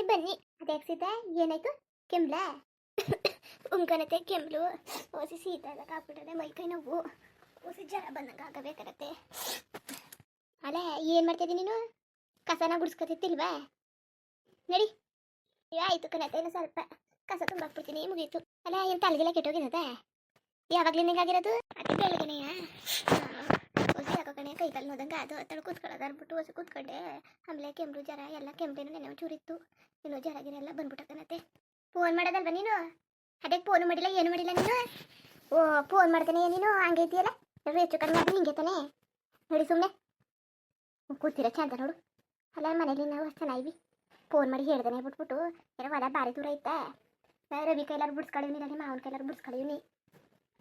ಬನ್ನಿ. ಅದ್ಯಾಕೆ ಸೀತಾ ಏನಾಯ್ತು? ಕೆಮ್ಲ ಉಂಕನತೆ ಕೆಮ್ಲು ಓಸಿ ಶೀತ ಆಗ್ಬಿಟ್ಟದೆ, ಮೈ ಕೈ ನೋವು, ಓಸಿ ಜ್ವರ ಬಂದಂಗೆ ಆಗಬೇಕಾಗತ್ತೆ. ಅಲ್ಲ ಏನು ಮಾಡ್ತಿದ್ದೀನಿ ನೀನು? ಕಸನ ಗುಡಿಸ್ಕೊತಿಲ್ವಾ? ನಡಿ. ಆಯ್ತು ಕಣತೆ, ಇಲ್ಲ ಸ್ವಲ್ಪ ಕಸ ತುಂಬಾಕ್ಬಿಡ್ತೀನಿ, ಮುಗೀತು. ಅಲ್ಲ ಏನು ತಲೆಗೆಲ್ಲ ಕೆಟ್ಟೋಗಿರೋದ? ಯಾವಾಗ್ಲಿಂದ ಹಿಂಗಾಗಿರೋದು? ಅದೇ ಬೆಳಗ್ಗೆನೆಯ ಹೊಸಿ ಯಾಕೋ ಕಣೆ ಕೈ ಕಾಲು ನೋದಂಗೆ ಅದು ತಳ ಕೂತ್ಕೊಳ್ಳೋದು ಅಂದ್ಬಿಟ್ಟು ಹೊಸಿ ಕೂತ್ಕೊಂಡೆ. ಆಮೇಲೆ ಕೆಮ್ಮು ಜ್ವರ ಎಲ್ಲ ಕೆಮ್ಮು ನೆನೆ ಚೂರಿತ್ತು. ಇನ್ನು ಜ್ವರ ಗಿರ ಎಲ್ಲ ಬಂದ್ಬಿಟ್ಟಕನತ್ತೆ. ಫೋನ್ ಮಾಡೋದಲ್ವ ನೀನು? ಅದಕ್ಕೆ ಫೋನು ಮಾಡಿಲ್ಲ, ಏನು ಮಾಡಿಲ್ಲ ನೀನು? ಓ ಫೋನ್ ಮಾಡ್ತಾನೆ ನೀನು ಹಂಗೈತಿಯಲ್ಲ, ಎಲ್ಲರೂ ಹೆಚ್ಚು ಕಡಿಮೆ ಆದ್ರೆ ಹಿಂಗೆ ತಾನೆ. ನೋಡಿ ಸುಮ್ಮನೆ ಕೂತಿರೋ ಚಂದ ನೋಡು. ಅಲ್ಲ ಮನೇಲಿ ನಾವು ಅಷ್ಟು ಚೆನ್ನಾಗಿ ಫೋನ್ ಮಾಡಿ ಹೇಳ್ದಾನೆ ಬಿಟ್ಬಿಟ್ಟು ಏನೋ ಹೊಲ ಭಾರಿ ದೂರ ಐತಾ. ರವಿ ಕೈಲಾರು ಬಿಡ್ಸ್ಕೊಳ್ಳೀನಿ, ನನಗೆ ಮಾವನ ಕೈಲಾರು ಬಿಡ್ಸ್ಕೊಳ್ಳೀನಿ.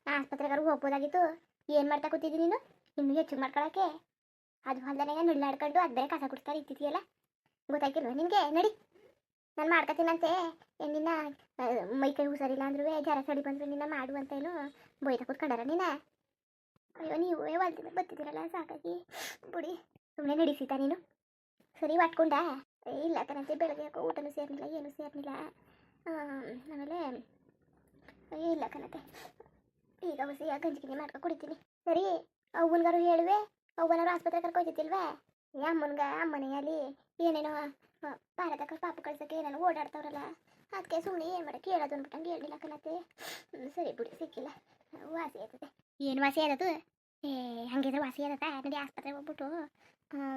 ಆಸ್ಪತ್ರೆಗಾರು ಹೋಗ್ಬೋದಾಗಿತ್ತು. ಏನು ಮಾಡ್ತಾ ಕೂತಿದ್ದೀನಿ ನೀನು? ಇನ್ನೂ ಹೆಚ್ಚು ಮಾಡ್ಕೊಳಕ್ಕೆ ಅದು ಹೊಲ್ದನೆ ನುಳ್ಳಾಡ್ಕೊಂಡು ಅದು ಬೇರೆ ಕಸ ಕುಡಿಸ್ತಾರೆ ಇತ್ತಿದೆಯಲ್ಲ, ಗೊತ್ತಾಗಿಲ್ವ ನಿನಗೆ? ನಡಿ, ನಾನು ಮಾಡ್ಕೊತೀನಂತೆ. ನಿನ್ನ ಮೈ ಕೈ ಹುಷಾರಿಲ್ಲ ಅಂದ್ರೂ ಜ್ವರ ಸಡಿ ಬಂದ್ರು ನಿನ್ನ ಮಾಡು ಅಂತ ಏನು ಬೈತಾ ಕೂತ್ಕೊಂಡಾರ ನೀನ? ಅಯ್ಯೋ ನೀವು ಹೊಲ್ದಿಂದ ಬತ್ತಿದ್ದೀರಲ್ಲ ಸಾಕಾಗಿ ಬಿಡಿ, ಸುಮ್ಮನೆ ನಡಿಸಿತಾ ನೀನು. ಸರಿ ಒಟ್ಕೊಂಡ? ಇಲ್ಲ ಕಣಂತೆ, ಬೆಳಗ್ಗೆ ಯಾಕೋ ಊಟನೂ ಸೇರ್ನಿಲ್ಲ, ಏನೂ ಸೇರ್ನಿಲ್ಲ. ಆಮೇಲೆ ಇಲ್ಲ ಕಣತೆ, ಈಗ ಹೊಸಿ ಗಂಜಿಗಿನಿ ಮಾಡ್ಕೊ ಕುಡಿತೀನಿ. ಸರಿ ಅವ್ವನ್ಗಾರು ಹೇಳುವೆ, ಅವ್ವನಾರು ಆಸ್ಪತ್ರೆ ಕರ್ಕೊಯ್ತಿಲ್ವಾ? ಅಮ್ಮನೆಯಲ್ಲಿ ಏನೇನೋ ಭಾರತಕ್ಕ ಪಾಪ ಕಳ್ಸೋಕ್ಕೆ ಏನೇನೋ ಓಡಾಡ್ತಾವ್ರಲ್ಲ, ಅದಕ್ಕೆ ಸುಮ್ಮನೆ ಏನು ಮಾಡೋಕ್ಕೆ ಹೇಳೋದು ಅಂದ್ಬಿಟ್ಟಂಗೆ ಹೇಳಿಲ್ಲ ಕಣತೆ. ಸರಿ ಬಿಡಿ, ಸಿಕ್ಕಿಲ್ಲ, ವಾಸಿ ಆಯ್ತದೆ. ಏನು ವಾಸಿ ಆದದು? ಹಂಗಿದ್ರೆ ವಾಸಿ ಆದತ್ತಾ? ನಡಿ ಆಸ್ಪತ್ರೆಗೆ ಹೋಗ್ಬಿಟ್ಟು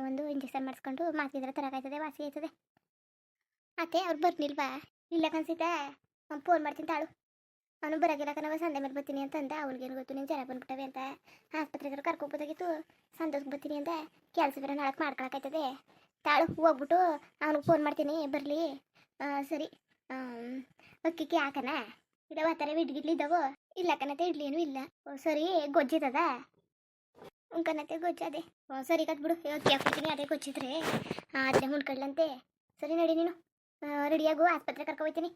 ಒಂದು ಇಂಜೆಕ್ಷನ್ ಮಾಡಿಸ್ಕೊಂಡು ಮಾತಿದ್ರೆ ತರಕಾಯ್ತದೆ, ವಾಸಿ ಆಯ್ತದೆ. ಅತ್ತೆ ಅವ್ರು ಬರ್ನಿಲ್ವಾ? ಇಲ್ಲ ಕನ್ಸಿತಾ, ಫೋನ್ ಮಾಡ್ತೀನಿ ತಾಳು. ಅವನು ಬರೋಗಿಲ್ಲ ಕಣವ, ಸಂದೆ ಮೇಲೆ ಬರ್ತೀನಿ ಅಂತಂದ. ಅವ್ನಿಗೇನು ಗೊತ್ತು ನೀನು ಜ್ವರ ಬಂದ್ಬಿಟ್ಟವೆ ಅಂತ. ಆಸ್ಪತ್ರೆಗೆ ಕರ್ಕೊಬೋದಾಗಿತ್ತು, ಸಂದೋಸ್ಗೆ ಬರ್ತೀನಿ ಅಂತ. ಕೆಲಸ ಬೇರೆ ನಾಳೆ ಮಾಡ್ಕೊಳಕಾಯ್ತದೆ. ತಾಳು ಹೋಗ್ಬಿಟ್ಟು ಅವ್ನಿಗೆ ಫೋನ್ ಮಾಡ್ತೀನಿ ಬರಲಿ. ಸರಿ, ಅಕ್ಕಿಕ್ಕೆ ಹಾಕನ ಇಡವ ಆ ಥರ ಇಡ್ಗಿಡ್ಲಿ ಇದ್ದಾವೋ? ಇಲ್ಲ ಕಣತೆ, ಇಡ್ಲಿ ಏನೂ ಇಲ್ಲ. ಸರಿ ಗೊಜ್ಜಿದದ? ಕಣತೆ ಗೊಜ್ಜು ಅದೇ. ಸರಿ ಕತ್ ಬಿಡು, ಅಕ್ಕಿ ಹಾಕ್ಬಿಡ್ತೀನಿ, ಅದೇ ಗೊಜ್ಜಿದ್ರೆ ಅದನ್ನೇ ಹುಣ್ಕಡ್ಲಂತೆ. ಸರಿ ನಡಿ ನೀನು, ರೆಡಿಯಾಗು, ಆಸ್ಪತ್ರೆ ಕರ್ಕೊಬೋಯ್ತೀನಿ.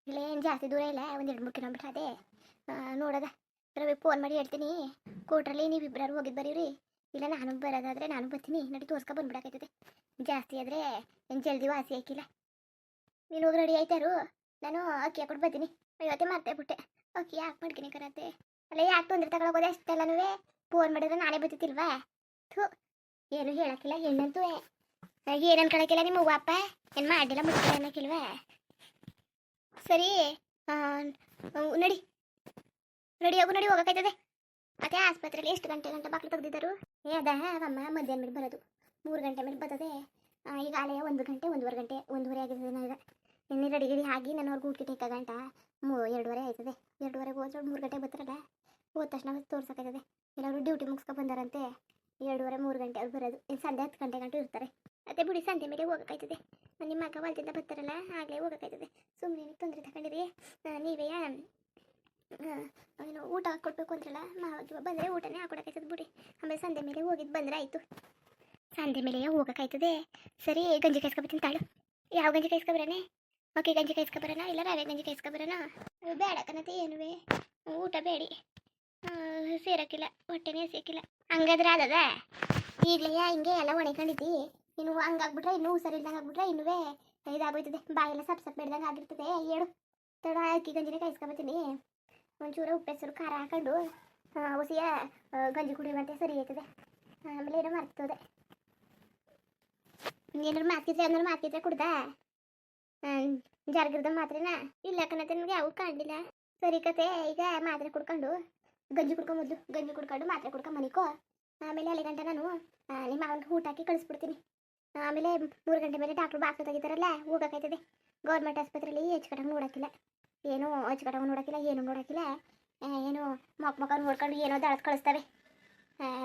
ಇಲ್ಲ ಏನು ಜಾಸ್ತಿ ದೂರ ಇಲ್ಲ, ಒಂದು 2-3 ಕಿಲೋಮೀಟ್ರ್ ಅದೇ. ನೋಡೋದ ರವಿ ಫೋನ್ ಮಾಡಿ ಹೇಳ್ತೀನಿ. ಕೋಟ್ರಲ್ಲಿ ನೀವು ಇಬ್ಬರು ಹೋಗಿದ್ದು ಬರೀರಿ, ಇಲ್ಲ ನಾನು ಬರೋದಾದರೆ ನಾನು ಬರ್ತೀನಿ. ನಡಿ ತೋರ್ಸ್ಕೊ ಬಂದ್ಬಿಡಾಕೈತದೆ. ಜಾಸ್ತಿ ಆದರೆ ಏನು ಜಲ್ದಿ ವಾಸಿ ಹಾಕಿಲ್ಲ. ನೀನು ಹೋಗಿ ರೆಡಿ ಆಯ್ತಾರು, ನಾನು ಅಕ್ಕಿ ಹಾಕ್ಬಿಟ್ಟು ಬರ್ತೀನಿ. ಇವತ್ತೇ ಮರ್ತೇ ಬಿಟ್ಟೆ, ಅಕ್ಕಿ ಹಾಕಿ ಮಾಡ್ತೀನಿ ಕರತ್ತೆ. ಅಲ್ಲ ಯಾಕೆ ತೊಂದರೆ ತಗೊಳಗೋದೆ ಅಷ್ಟೆಲ್ಲನೂ? ಫೋನ್ ಮಾಡಿದ್ರೆ ನಾನೇ ಬರ್ತಿತ್ತಿಲ್ವಾ? ಥೂ, ಏನು ಹೇಳಕ್ಕಿಲ್ಲ ಹೆಣ್ಣಂತೂ. ಏನು ಅನ್ಕೊಳಕ್ಕಿಲ್ಲ ನಿಮ್ಮ ಅವ್ವ ಅಪ್ಪ, ಏನು ಮಾಡಿಲ್ಲ ಮುಟ್ಟಿಲ್ಲ ಅನ್ನೋಕ್ಕಿಲ್ವಾ? ಸರಿ ನಡಿ, ರೆಡಿಯಾಗು, ನಡಿ ಹೋಗೋಕ್ಕಾಯ್ತದೆ. ಮತ್ತೆ ಆಸ್ಪತ್ರೆಯಲ್ಲಿ ಎಷ್ಟು ಗಂಟೆ ಬಾಗಿಲು ತೆಗೆದಿದ್ದರು? ಅದ ಅಮ್ಮ ಮಧ್ಯಾಹ್ನ ಮೇಲೆ ಬರೋದು, 3 ಗಂಟೆ ಮೇಲೆ ಬರ್ತದೆ. ಈಗ ಆಲೆಯ 1 ಗಂಟೆ 1:15 ಗಂಟೆ 1:30 ಆಗಿರ್ತದೆ. ಈಗ ಎಣ್ಣೆ ರೆಡಿ ಆಗಿ ನಾನು ಅವ್ರಿಗೆ ಊಟ ಇಕ್ಕ ಗಂಟ 2:30 ಆಯ್ತದೆ. 2:30 ಹೋದ್ರೆ 3 ಗಂಟೆಗೆ ಬರ್ತಾರಲ್ಲ, ಹೋದ ತಕ್ಷಣ ತೋರ್ಸೋಕ್ಕಾಯ್ತದೆ. ಎಲ್ಲರೂ ಡ್ಯೂಟಿ ಮುಗಿಸ್ಕೊ ಬಂದಾರಂತೆ. 2:30 3 ಗಂಟೆ ಅವ್ರು ಬರೋದು. ಇನ್ನು ಸಂಜೆ 10 ಗಂಟೆ ಗಂಟು ಇರ್ತಾರೆ. ಅದೇ ಬಿಡಿ, ಸಂಜೆ ಮೇಲೆ ಹೋಗೋಕ್ಕಾಯ್ತದೆ. ನಿಮ್ಮ ಮಗ ಹೊಲದಿಂದ ಬರ್ತಾರಲ್ಲ, ಆಗಲೇ ಹೋಗೋಕ್ಕಾಯ್ತದೆ. ಸುಮ್ಮನೆ ತೊಂದರೆ ತಗೊಂಡಿರಿ. ನೀವೇ ಏನು ಊಟ ಕೊಡ್ಬೇಕು ಅಂದ್ರಲ್ಲ, ಮಾವಾಗ ಬಂದರೆ ಊಟನೇ ಹಾಕೊಡಕ್ಕಾಯ್ತದೆ ಬಿಡಿ. ಆಮೇಲೆ ಸಂಜೆ ಮೇಲೆ ಹೋಗಿದ್ದು ಬಂದರೆ ಆಯಿತು. ಸಂಜೆ ಮೇಲೆ ಹೋಗೋಕ್ಕಾಯ್ತದೆ. ಸರಿ ಗಂಜಿ ಕಾಯಿಸ್ಕೊಬತ್ತೀನಿ ತಾಳು. ಯಾವ ಗಂಜಿ ಕಾಯಿಸ್ಕೊಬರೋಣ? ಓಕೆ, ಗಂಜಿ ಕಾಯಿಸ್ಕೊಬರೋಣ, ಇಲ್ಲ ರವೆ ಗಂಜಿ ಕಾಯಿಸ್ಕೊಬರೋಣ? ಬೇಡ ಕಣತೆ, ಏನುವೆ ಊಟ ಬೇಡಿ, ಸೇರೋಕ್ಕಿಲ್ಲ, ಹೊಟ್ಟೆನೇ ಸೇಕಿಲ್ಲ. ಹಂಗಾದ್ರೆ ಅದದ ಈಗಲೇ ಹಿಂಗೆ ಎಲ್ಲ ಒಣಕೊಂಡಿದ್ದಿ. ಇನ್ನು ಹಂಗಾಗ್ಬಿಟ್ರೆ ಇನ್ನೂ ಹುಷಾರಿಲ್ದಂಗೆ ಆಗ್ಬಿಟ್ರೆ ಇನ್ನೂ ಇದಾಗೋಯ್ತದೆ. ಬಾಯೆಲ್ಲ ಸಪ್ ಬೇಡ್ದಂಗೆ ಆಗಿರ್ತದೆ. ಹೇಳು ತಡ, ಅಕ್ಕಿ ಗಂಜಿನೇ ಕಾಯಿಸ್ಕೊಬತ್ತೀನಿ. ಒಂಚೂರು ಉಪ್ಪೆಸರು ಖಾರ ಹಾಕೊಂಡು ಹೊಸಿಯ ಗಂಜಿ ಕುಡಿಯುವಂತೆ ಸರಿ ಆಯ್ತದೆ. ಆಮೇಲೆ ಏನೋ ಮರ್ತದೆ, ಏನಾರು ಮಾತಿದ್ರೆ ಕುಡ್ದ ಜಾರ್ಗಿರ್ದ ಮಾತ್ರೆನ? ಇಲ್ಲ ಕಣತೆ, ನನಗೆ ಯಾವ ಕಾಣಿಲ್ಲ. ಸರಿ ಕತೆ, ಈಗ ಮಾತ್ರೆ ಕುಡ್ಕೊಂಡು ಗಂಜಿ ಕುಡ್ಕೊಂಬಂದು ಗಂಜಿ ಕುಡ್ಕೊಂಡು ಮಾತ್ರೆ ಕುಡ್ಕೊಂಡು ಮನಿಕೋ. ಆಮೇಲೆ ಅಲ್ಲಿ ಗಂಟೆ ನಾನು ನಿಮ್ಮ ಅವನಿಗೆ ಊಟ ಹಾಕಿ ಕಳಿಸ್ಬಿಡ್ತೀನಿ. ಆಮೇಲೆ 3 ಗಂಟೆ ಮೇಲೆ ಡಾಕ್ಟ್ರು ಬಾಕ್ಲು ತೆಗಿತಾರಲ್ಲ, ಹೋಗೋಕ್ಕಾಯ್ತದೆ. ಗೌರ್ಮೆಂಟ್ ಆಸ್ಪತ್ರೆಯಲ್ಲಿ ಅಚ್ಚುಕಟ್ಟಾಗಿ ನೋಡೋಕ್ಕಿಲ್ಲ, ಏನೂ ಅಚ್ಚುಕಟ್ಟಾಗಿ ನೋಡೋಕ್ಕಿಲ್ಲ, ಏನೂ ನೋಡೋಕ್ಕಿಲ್ಲ. ಏನು ಮಕ್ಕ ನೋಡ್ಕೊಂಡು ಏನೋ ದಳದ್ ಕಳಿಸ್ತವೆ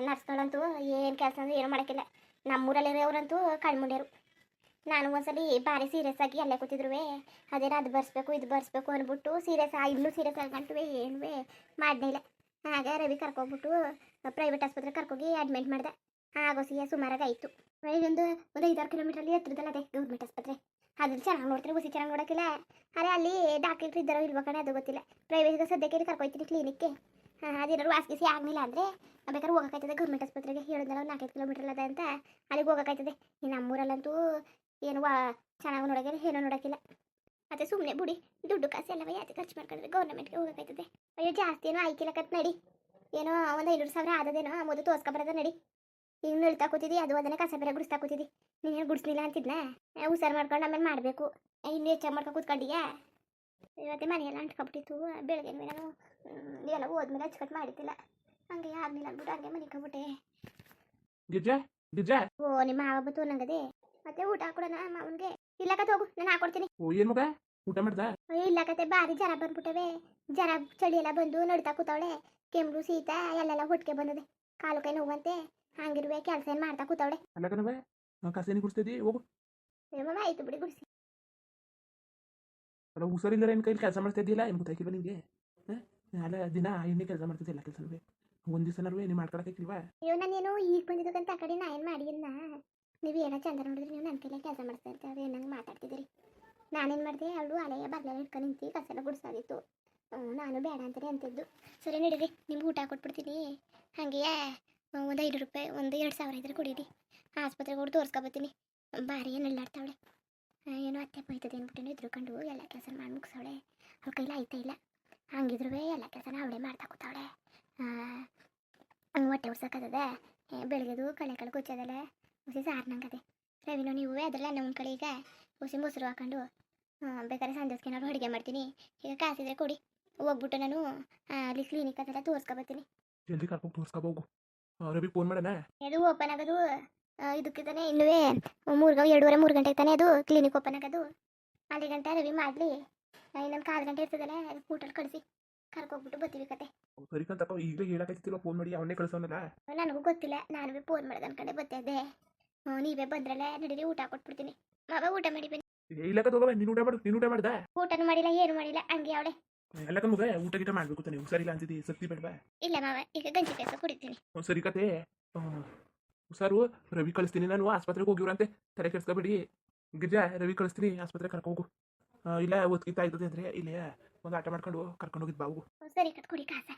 ನರ್ಸ್ಗಳಂತೂ. ಏನು ಕೆಲಸ ಅಂದ್ರೆ ಏನೂ ಮಾಡೋಕ್ಕಿಲ್ಲ. ನಮ್ಮೂರಲ್ಲಿರೋರಂತೂ ಕಣ್ಮುಂಡ್ಯರು. ನಾನು ಒಂದ್ಸಲಿ ಭಾರಿ ಸೀರಿಯಸ್ ಆಗಿ ಅಲ್ಲೇ ಕೂತಿದ್ರು. ಅದೇನೋ ಅದು ಬರ್ಸ್ಬೇಕು ಇದು ಬರ್ಸ್ಬೇಕು ಅಂದ್ಬಿಟ್ಟು ಇನ್ನೂ ಸೀರಿಯಸ್ ಆಗಂಟುವೆ ಏನುವೆ ಮಾಡಲೇ ಇಲ್ಲ. ಆಗ ರವಿ ಕರ್ಕೊಬಿಟ್ಟು ಪ್ರೈವೇಟ್ ಆಸ್ಪತ್ರೆಗೆ ಕರ್ಕೋಗಿ ಅಡ್ಮಿಟ್ ಮಾಡಿದೆ. ಆಗೋಸಿಗೆ ಸುಮಾರಾಗಿ ಆಯಿತು. ಒಂದು 5-6 ಕಿಲೋಮೀಟ್ರಲ್ಲಿ ಹತ್ರದಲ್ಲ ಅದೇ ಗೌರ್ಮೆಂಟ್ ಆಸ್ಪತ್ರೆ. ಅದ್ರಲ್ಲಿ ಚೆನ್ನಾಗಿ ನೋಡ್ತಾರೆ, ಹುಸಿ ಚೆನ್ನಾಗಿ ನೋಡೋಕ್ಕಿಲ್ಲ. ಅರೆ ಅಲ್ಲಿ ಡಾಕ್ಟ್ರು ಇದ್ದಾರೋ ಇಲ್ವೋ ಕಣೆ, ಅದು ಗೊತ್ತಿಲ್ಲ. ಪ್ರೈವೇಟ್ಗೆ ಸದ್ಯಕ್ಕೆ ಕರ್ಕೊಯ್ತೀನಿ ಕ್ಲಿನಿಕ್ಗೆ. ಅದೇನಾದ್ರು ವಾಸಿಸಿ ಆಗಲಿಲ್ಲ ಅಂದರೆ ಬೇಕಾದ್ರೆ ಹೋಗೋಕ್ಕಾಯ್ತದೆ ಗೌರ್ಮೆಂಟ್ ಆಸ್ಪತ್ರೆಗೆ. ಹೇಳಿದ್ನಲ್ಲ 4-5 ಕಿಲೋಮೀಟ್ರ್ ಅದ ಅಂತ, ಅಲ್ಲಿಗೆ ಹೋಗೋಕ್ಕಾಯ್ತದೆ. ಈ ನಮ್ಮೂರಲ್ಲಂತೂ ಏನು ಚೆನ್ನಾಗಿ ನೋಡೋಕಿಲ್ಲ ಏನೋ ನೋಡೋಕಿಲ್ಲ. ಮತ್ತೆ ಸುಮ್ಮನೆ ಬುಡಿ ದುಡ್ಡು ಕಾಸು ಎಲ್ಲವ ಯಾಕೆ ಖರ್ಚು ಮಾಡ್ಕೊಂಡ್ರೆ ಗೌರ್ಮೆಂಟ್ಗೆ ಹೋಗಬೇಕಾಯ್ತದೆ. ಅಯ್ಯೋ ಜಾಸ್ತಿ ಏನೋ ಆಯ್ಕಿಲ್ಲ ಕತ್ ನಡಿ. ಏನೋ ಒಂದು 500,000 ಆದದೇನೋ ಮೊದಲು ತೋರ್ಸ್ಕೊಬರೋದ ನಡಿ. ಈಗ ನಳ್ತಾ ಕೂತಿದ್ದಿ ಅದು ಅದನ್ನೇ ಕಸ ಬೇರೆ ಗುಡಿಸ್ತಾ ಕೂತಿದ್ದಿ. ನೀನೇನು ಗುಡಿಸ್ಲಿಲ್ಲ ಅಂತಿದ್ನ ಹುಷಾರು ಮಾಡ್ಕೊಂಡು ಆಮೇಲೆ ಮಾಡಬೇಕು. ಇನ್ನೂ ಹೆಚ್ಚಾಗಿ ಮಾಡ್ಕೊಂಡು ಕೂತ್ಕೊಂಡಿಯಾ. ಇವತ್ತೇ ಮನೆಯೆಲ್ಲ ಅಂಟ್ಕೊಬಿಟ್ಟಿತ್ತು. ಬೆಳಗ್ಗೆ ನಾನು ಎಲ್ಲ ಹೋದ್ಮೇಲೆ ಹಚ್ಕಟ್ಟು ಮಾಡಿದ್ದಿಲ್ಲ. ಹಂಗೆ ಆಗ್ಲಿಲ್ಲ ಅಂದ್ಬಿಟ್ಟು ಹಂಗೆ ಮನಿಕೊಂಬಿಟ್ಟೆ. ಗಿರ್ಜಾ ಗಿರ್ಜಾ ಓ ನಿಮ್ಮ ಮಾವ ಬತ್ತು ನಂಗದೆ. ಮತ್ತೆ ಊಟ ಹಾಕೊಡೋಣ ಮಾವನ್ಗೆ. ಇಲ್ಲಕತ್ತೆ ಹೋಗು ನಾನು ಹಾಕೊಡ್ತೀನಿ. ಓ ಏನ್ ಮಗ ಊಟ ಮಾಡ್ದ? ಅಯ್ಯೋ ಇಲ್ಲಕತ್ತೆ ಭಾರಿ ಜ್ವರ ಬಂದ್ಬಿಟ್ಟವೆ. ಜ್ವರ ಚಳಿ ಎಲ್ಲ ಬಂದು ನಡ್ತಾ ಕೂತವಳೆ. ಕೆಮ್ಮು ಶೀತ ಎಲ್ಲೆಲ್ಲ ಹೊಟ್ಟಿಗೆ ಬಂದದೆ. ಕಾಲು ಕೈ ನೋವಂತೆ. ಹಂಗಿರುವೆ ಕೆಲಸ ಏನು ಮಾಡ್ತಾ ಕೂತವಳೆ. ಅಲ್ಲ ಕಣವ ಕಸೇನಿ ಗುಡಿಸ್ತಿದ್ದಿ ಹೋಗು. ಏಮಮ್ಮ ಆಯ್ತು ಬಿಡಿ ಗುಡಿಸಿ. ಅಲ್ಲ ಹುಷಾರಿಲ್ಲರ ಏನು ಕೈಲಿ ಕೆಲಸ ಮಾಡ್ತಾ ಇದ್ದಿಲ್ಲ ಏನು ಗೊತ್ತಾಗಿಲ್ವ ನಿಮಗೆ? ಅಲ್ಲ ದಿನ ಎಣ್ಣೆ ಕೆಲಸ ಮಾಡ್ತಿದ್ದೆ ಎಲ್ಲ ಕೆಲಸನೂ ಒಂದು ದಿವಸನೂ ನೀವು ಮಾಡ್ಕೊಳಕ್ಕಿಲ್ವಾ? ಅಯ್ಯೋ ನಾನೇನು ಈಗ ಬಂದಿದ್ದಕ್ಕಂತ ಆ ಕಡೆ ನಾ ಏನು ಮಾಡಿಲ್ಲ. ನೀವು ಏನೋ ಚಂದ ನೋಡಿದ್ರೆ ನೀವು ನನ್ನ ಕೈಲೇ ಕೆಲಸ ಮಾಡ್ತಾ ಇರ್ತಾರೆ ಏನಂಗೆ ಮಾತಾಡ್ತಿದ್ದೀರಿ. ನಾನೇನು ಮಾಡಿದೆ ಅವಳು ಅಲೆಯ ಬಗ್ಲೆಲ್ಲ ಇಟ್ಕೊಂಡು ನಿಂತು ಕಸೆಲ್ಲ ಗುಡಿಸೋದಿತ್ತು. ನಾನು ಬೇಡ ಅಂತಾನೆ ಅಂತಿದ್ದು. ಸರಿ ನಡೀರಿ ನಿಮ್ಗೆ ಊಟ ಕೊಟ್ಬಿಡ್ತೀನಿ. ಹಾಗೆಯೇ ಒಂದು 5 ರೂಪಾಯಿ ಒಂದು 2,000 ಇದ್ರೆ ಕೊಡೀರಿ. ಆಸ್ಪತ್ರೆಗೆ ಹೋಗಿ ತೋರಿಸ್ಕೊಬತ್ತೀನಿ. ಭಾರಿ ಏನು ನಳ್ಳಾಡ್ತಾವಳೆ. ಏನೋ ಅತ್ತೆ ಬೈತದೆ ಅಂದ್ಬಿಟ್ಟು ಇದ್ರುಕೊಂಡು ಎಲ್ಲ ಕೆಲಸ ಮಾಡಿ ಮುಗಿಸವಳೆ. ಅವ್ಳ ಕೈಲಿ ಆಯ್ತಾ ಇಲ್ಲ. ಹಂಗಿದ್ರು ಎಲ್ಲ ಕೆಲಸನ ಅವಳೇ ಮಾಡ್ತಾ ಕೂತವಳೆ. ಹೊಟ್ಟೆ ಉಡ್ಸೋಕ್ಕದ ಬೆಳಗ್ಗೆದು ಕಳೆ ಕೊಚ್ಚೋದಲ್ಲ ಹುಸಿ ಸಾರು ನಂಗದೆ. ರವಿನೋ ನೀವು ಅದರಲ್ಲ ನಮ್ಮ ಕಡೆ ಈಗ ಹುಸಿ ಮೊಸರು ಹಾಕೊಂಡು ಬೇಕಾದ್ರೆ ಸಂಜೆಸ್ಗೆ ಏನಾದ್ರು ಅಡುಗೆ ಮಾಡ್ತೀನಿ. ಈಗ ಕಾಸಿದ್ರೆ ಕೊಡಿ ಹೋಗ್ಬಿಟ್ಟು ನಾನು ಅಲ್ಲಿ ಕ್ಲಿನಿಕ್ ಅದೆಲ್ಲ ತೋರಿಸ್ಕೊಬತ್ತೀನಿ. ಜಲ್ದಿ ಕರ್ಕೊಂಡು ತೋರಿಸ್ಕೋಬೋಗು. ರವಿ ಫೋನ್ ಮಾಡೋಣ. ಅದು ಓಪನ್ ಆಗೋದು ಇದಕ್ಕೆ ತಾನೆ ಇನ್ನೂ 2:30-3 ಗಂಟೆಗೆ ತಾನೆ ಅದು ಕ್ಲಿನಿಕ್ ಓಪನ್ ಆಗೋದು. ಅಲ್ಲಿ ಗಂಟೆ ರವಿ ಮಾಡಲಿ. ಇನ್ನೊಂದು 4 ಗಂಟೆ ಇರ್ತದಲ್ಲ ಊಟಲ್ಲಿ ಕಳಿಸಿ ಕರ್ಕೋಗ್ಬಿಟ್ಟು ಬರ್ತೀವಿ ಕತೆ. ಸರಿ ಕಂತಪ್ಪ ಈಗಲೇ ಹೇಳಕ್ಕಾಯ್ತಿಲ್ಲ ಫೋನ್ ಮಾಡಿ ಅವನ್ನೇ ಕಳ್ಸೋನಲ್ಲ. ನನಗೂ ಗೊತ್ತಿಲ್ಲ ನಾನು ಫೋನ್ ಮಾಡೋದು ಅನ್ಕೊಂಡೆ ಬರ್ತಿದ್ದೆ. ನೀವೇ ಬಂದ್ರಲ್ಲ ನಡೀರಿ ಊಟ ಕೊಟ್ಬಿಡ್ತೀನಿ. ಮಾವ ಊಟ ಮಾಡಿ ಬನ್ನಿ. ಇಲ್ಲ ಕದೋಗ ನೀನು ಊಟ ಮಾಡ್ದ? ಊಟನೂ ಮಾಡಿಲ್ಲ ಏನು ಮಾಡಿಲ್ಲ ಹಂಗೆ ಅವಳೆ. ಎಲ್ಲ ಕಮ್ಮಗ ಊಟ ಗಿಟ ಮಾಡ್ಬೇಕು ತಾನೆ ಹುಷಾರಿಲ್ಲ ಅಂತಿದ್ದಿ ಸಕ್ತಿ ಬೇಡವಾ? ಇಲ್ಲ ಮಾವ ಈಗ ಗಂಜಿ ಕೆಲಸ ಕುಡಿತೀನಿ. ಸರಿ ಕತೆ ಹುಷಾರು. ರವಿ ಕಳಿಸ್ತೀನಿ ನಾನು ಆಸ್ಪತ್ರೆಗೆ ಹೋಗಿವ್ರಂತೆ ತಲೆ ಕೆಡ್ಸ್ಕೊಬೇಡಿ. ಗಿರ್ಜಾ ರವಿ ಕಳಿಸ್ತೀನಿ ಆಸ್ಪತ್ರೆಗೆ ಕರ್ಕೋಗು. ಇಲ್ಲ ಒತ್ಕಿತಾ ಇದ್ದದೆ ಅಂದರೆ ಇಲ್ಲೇ ಒಂದು ಆಟ ಮಾಡ್ಕೊಂಡು ಕರ್ಕೊಂಡು ಹೋಗಿದ್ದು ಬಾವು. ಸರಿ ಕಟ್ ಕೊಡಿ ಕಾಸ.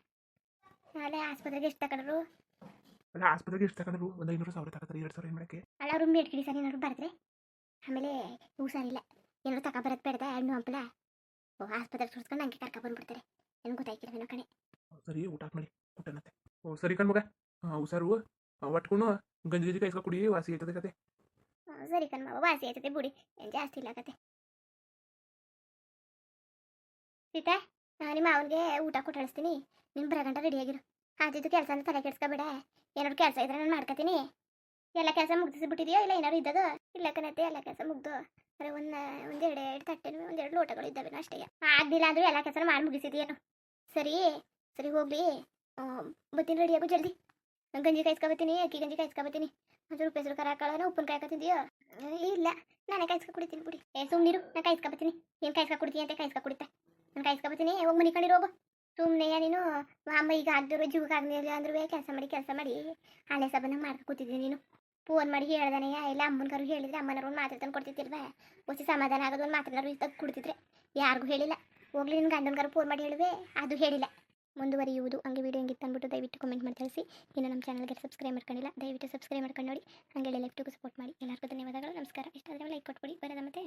ನಾಳೆ ಆಸ್ಪತ್ರೆಗೆ ಎಷ್ಟು ತಗೊಂಡ್ರು? ಅಲ್ಲ ಆಸ್ಪತ್ರೆಗೆ ಎಷ್ಟು ತಗೊಂಡ್ರು? ಒಂದು 500,000 ತಗೋತಾರೆ. 2,000 ಏನು ಮಾಡೋಕ್ಕೆ? ಅಲ್ಲ ಅವ್ರು ಮೇಡ್ಕಿಡಿ ಸರ್ ಏನಾದ್ರು ಬರೆದ್ರೆ ಆಮೇಲೆ ಹುಷಾರಿಲ್ಲ ಏನಾದ್ರು ತಗೊಬರೋದು ಬೇಡದ ಹಣ್ಣು ಹಂಪಲ ಆಸ್ಪತ್ರೆಗೆ ಸುಡ್ಸ್ಕೊಂಡು ಹಂಗೆ ಕರ್ಕೊಬಂದ್ಬಿಡ್ತಾರೆ. ಏನು ಗೊತ್ತಾಯ್ಕಿಲ್ಲ ಕಣೆ. ಸರಿ ಊಟ ಮಾಡಿ ಊಟನತ್ತೆ. ಓ ಸರಿ ಕಣ್ಮಗ ಹುಷಾರು. ಒಟ್ಕೊಂಡು ಗಂಜಿ ಕಾಯಿಸ್ಕೊ ಕುಡಿ ವಾಸಿ ಆಯ್ತದೆ ಕತೆ. ಸರಿ ಕಣ್ಮವ ವಾಸಿ ಆಯ್ತದೆ ಬಿಡಿ ಏನು ಜಾಸ್ತಿ ಇಲ್ಲ ಕತೆ. ಸೀತಾ ನಿಮ್ಮ ಅವನಿಗೆ ಊಟ ಕೊಟ್ಟು ಕಳಿಸ್ತೀನಿ. ನೀನು ಬರೋ ಗಂಟೆ ರೆಡಿಯಾಗಿರು. ಆದಿದ್ದು ಕೆಲಸ ಅಂತ ತಲೆ ಕೆಡ್ಸ್ಕೊಬೇಡ. ಏನಾದ್ರು ಕೆಲಸ ಇದ್ರೆ ನಾನು ಮಾಡ್ಕೊತೀನಿ. ಎಲ್ಲ ಕೆಲಸ ಮುಗಿಸ್ಬಿಟ್ಟಿದೆಯೋ ಇಲ್ಲ ಏನಾದ್ರು ಇದ್ದದು? ಇಲ್ಲ ಕಣತ್ತೆ ಎಲ್ಲ ಕೆಲಸ ಮುಗ್ದು ಅರೆ ಒಂದೆರಡು ತಟ್ಟೆನು ಒಂದೆರಡು ಲೋಟಗಳು ಇದ್ದಾವೇನೋ ಅಷ್ಟೇ. ಆಗಲಿಲ್ಲ ಅಂದರೂ ಎಲ್ಲ ಕೆಲಸ ಮಾಡಿ ಮುಗಿಸಿದೆಯೇನು? ಸರಿ ಸರಿ ಹೋಗ್ಲಿ ಬತ್ತೀನಿ ರೆಡಿಯಾಗು ಜಲ್ದಿ. ಗಂಜಿ ಕಾಯಿಸ್ಕೊಬತ್ತೀನಿ ಅಕ್ಕಿ ಗಂಜಿ ಕಾಯಿಸ್ಕೊಬತ್ತೀನಿ. ಒಂದು ರೂಪಾಯಿ ಹೆಸರು ಕರ ಹಾಕೊಳ್ಳೋಣ ಉಪ್ಪಿನಕಾಯಿ ಹಾಕತ್ತಿದೆಯೋ? ಇಲ್ಲ ನಾನೇ ಕಾಯಿಸ್ಕೊ ಕುಡಿತೀನಿ ಬಿಡಿ. ಸುಮ್ಮನಿರು ನಾನು ಕಾಯಿಸ್ಕೊಬತ್ತೀನಿ. ಏನು ಕಾಯಿಸ್ಕೊ ಕುಡಿತೀನಿ ಅಂತ ಕಾಯಿಸ್ಕೊ ಕುಡಿತೆ ನಾನು ಕಾಯಿಸ್ಕೊಬತ್ತೀನಿ. ಹೋಗಿ ಮನೆ ಕಂಡಿರೋಬ ಸುಮ್ಮನೆ ನೀನು ಅಮ್ಮ ಈಗ ಆಗದಿರೋ ಜೀವಕ್ಕೆ ಆಗಲಿಲ್ಲ ಅಂದ್ರೂ ಕೆಲಸ ಮಾಡಿ ಹಳೆ ಸಬಂದಂಗೆ ಮಾಡ್ಕೊ ಕೂತಿದ್ದೀನಿ. ನೀನು ಫೋನ್ ಮಾಡಿ ಹೇಳ್ದಾನೆ ಇಲ್ಲ ಅಮ್ಮನಗಾರು ಹೇಳಿದ್ರೆ ಅಮ್ಮನವ್ರು ಒಂದು ಮಾತ್ರ ತಂದು ಕೊಡ್ತಿರ್ವ ಹೊಸಿ ಸಮಾಧಾನ ಆಗೋದು. ಒಂದು ಮಾತ್ರನಾರು ತೆಗೆದು ಕುಡ್ತಿದ್ರೆ ಯಾರಿಗೂ ಹೇಳಿಲ್ಲ. ಹೋಗ್ಲಿ ನಿನ್ನ ಗಂಡನ್ಗಾರು ಫೋನ್ ಮಾಡಿ ಹೇಳುವೆ ಅದು ಹೇಳಿಲ್ಲ. ಮುಂದುವರಿಯುವುದು ಹಂಗೆ ವೀಡಿಯೋ ಹೆಂಗಿತ್ತು ಅಂದ್ಬಿಟ್ಟು ದಯವಿಟ್ಟು ಕಮೆಂಟ್ ಮಾಡಿ ತಿಳಿಸಿ. ಇನ್ನು ನಮ್ಮ ಚಾನಲ್ಗೆ ಸಬ್ಸ್ಕ್ರೈಬ್ ಮಾಡ್ಕೊಂಡಿಲ್ಲ ದಯವಿಟ್ಟು ಸಬ್ಸ್ಕ್ರೈಬ್ ಮಾಡ್ಕೊಂಡು ನೋಡಿ. ಹಾಗೆ ಲೈಫ್ಟಿಗೂ ಸಪೋರ್ಟ್ ಮಾಡಿ. ಎಲ್ಲರಿಗೂ ಧನ್ಯವಾದಗಳು. ನಮಸ್ಕಾರ. ಇಷ್ಟ ಆದರೆ ಲೈಕ್ ಕೊಟ್ಬಿಡಿ. ಬರೋದ ಮತ್ತೆ.